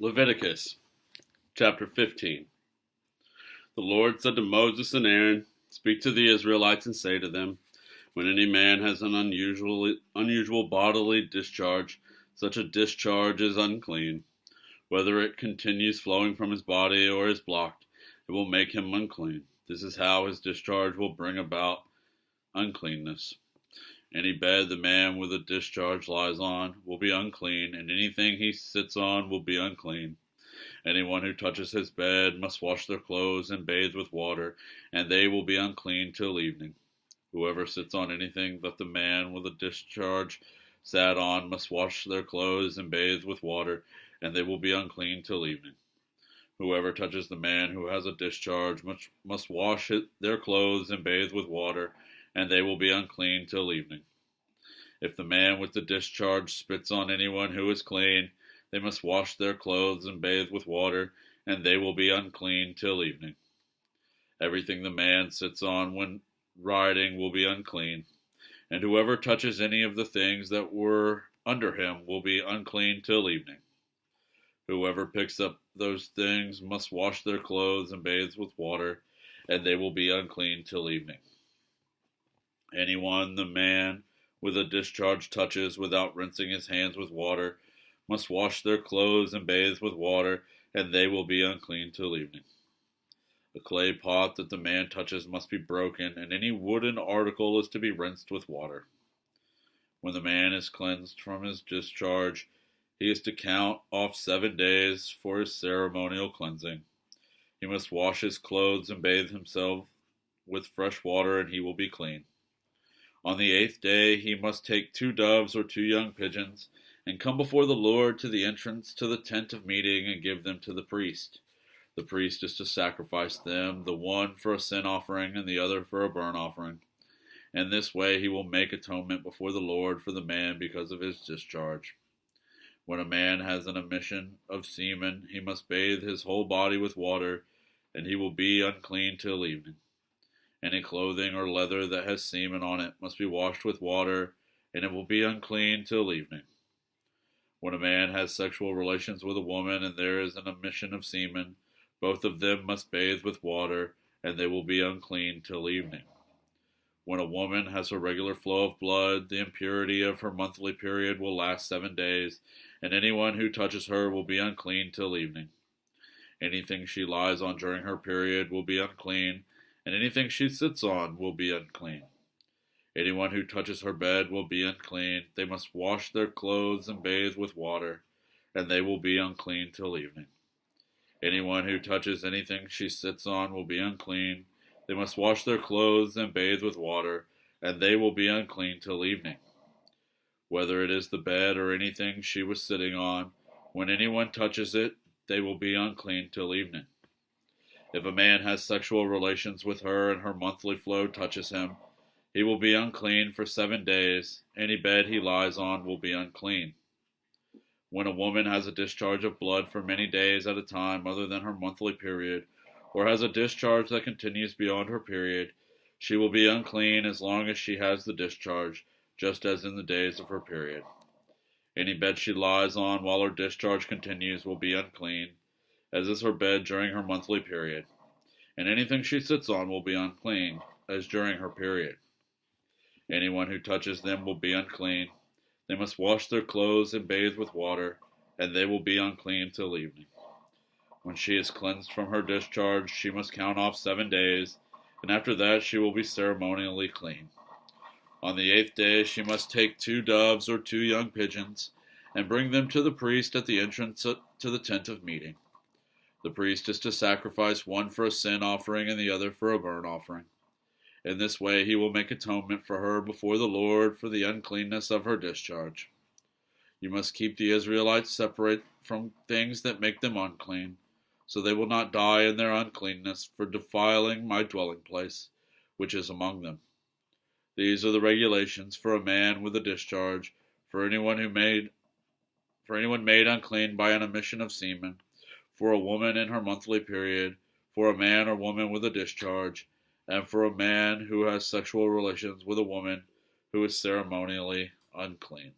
Leviticus chapter 15. The Lord said to Moses and Aaron, "Speak to the Israelites and say to them, when any man has an unusual bodily discharge, such a discharge is unclean. Whether it continues flowing from his body or is blocked, it will make him unclean. This is how his discharge will bring about uncleanness. Any bed the man with a discharge lies on will be unclean, and anything he sits on will be unclean. Anyone who touches his bed must wash their clothes and bathe with water, and they will be unclean till evening. Whoever sits on anything that the man with a discharge sat on must wash their clothes and bathe with water, and they will be unclean till evening. Whoever touches the man who has a discharge must wash their clothes and bathe with water, and they will be unclean till evening. If the man with the discharge spits on anyone who is clean, they must wash their clothes and bathe with water, and they will be unclean till evening. Everything the man sits on when riding will be unclean, and whoever touches any of the things that were under him will be unclean till evening. Whoever picks up those things must wash their clothes and bathe with water, and they will be unclean till evening. Anyone the man with a discharge touches without rinsing his hands with water must wash their clothes and bathe with water, and they will be unclean till evening. The clay pot that the man touches must be broken, and any wooden article is to be rinsed with water. When the man is cleansed from his discharge, he is to count off 7 days for his ceremonial cleansing. He must wash his clothes and bathe himself with fresh water, and he will be clean. On the 8th day he must take 2 doves or 2 young pigeons, and come before the Lord to the entrance to the tent of meeting and give them to the priest. The priest is to sacrifice them, the one for a sin offering and the other for a burnt offering. In this way he will make atonement before the Lord for the man because of his discharge. When a man has an emission of semen, he must bathe his whole body with water, and he will be unclean till evening. Any clothing or leather that has semen on it must be washed with water, and it will be unclean till evening. When a man has sexual relations with a woman and there is an emission of semen, both of them must bathe with water, and they will be unclean till evening. When a woman has a regular flow of blood, the impurity of her monthly period will last 7 days, and anyone who touches her will be unclean till evening. Anything she lies on during her period will be unclean, and anything she sits on will be unclean. Anyone who touches her bed will be unclean. They must wash their clothes and bathe with water, and they will be unclean till evening. Anyone who touches anything she sits on will be unclean. They must wash their clothes and bathe with water, and they will be unclean till evening. Whether it is the bed or anything she was sitting on, when anyone touches it, they will be unclean till evening. If a man has sexual relations with her and her monthly flow touches him, he will be unclean for 7 days. Any bed he lies on will be unclean. When a woman has a discharge of blood for many days at a time other than her monthly period, or has a discharge that continues beyond her period, she will be unclean as long as she has the discharge, just as in the days of her period. Any bed she lies on while her discharge continues will be unclean, as is her bed during her monthly period, and anything she sits on will be unclean, as during her period. Anyone who touches them will be unclean. They must wash their clothes and bathe with water, and they will be unclean till evening. When she is cleansed from her discharge, she must count off 7 days, and after that she will be ceremonially clean. On the 8th day she must take 2 doves or 2 young pigeons, and bring them to the priest at the entrance to the tent of meeting. The priest is to sacrifice one for a sin offering and the other for a burnt offering. In this way he will make atonement for her before the Lord for the uncleanness of her discharge. You must keep the Israelites separate from things that make them unclean, so they will not die in their uncleanness for defiling my dwelling place, which is among them. These are the regulations for a man with a discharge, for anyone made unclean by an emission of semen, for a woman in her monthly period, for a man or woman with a discharge, and for a man who has sexual relations with a woman who is ceremonially unclean.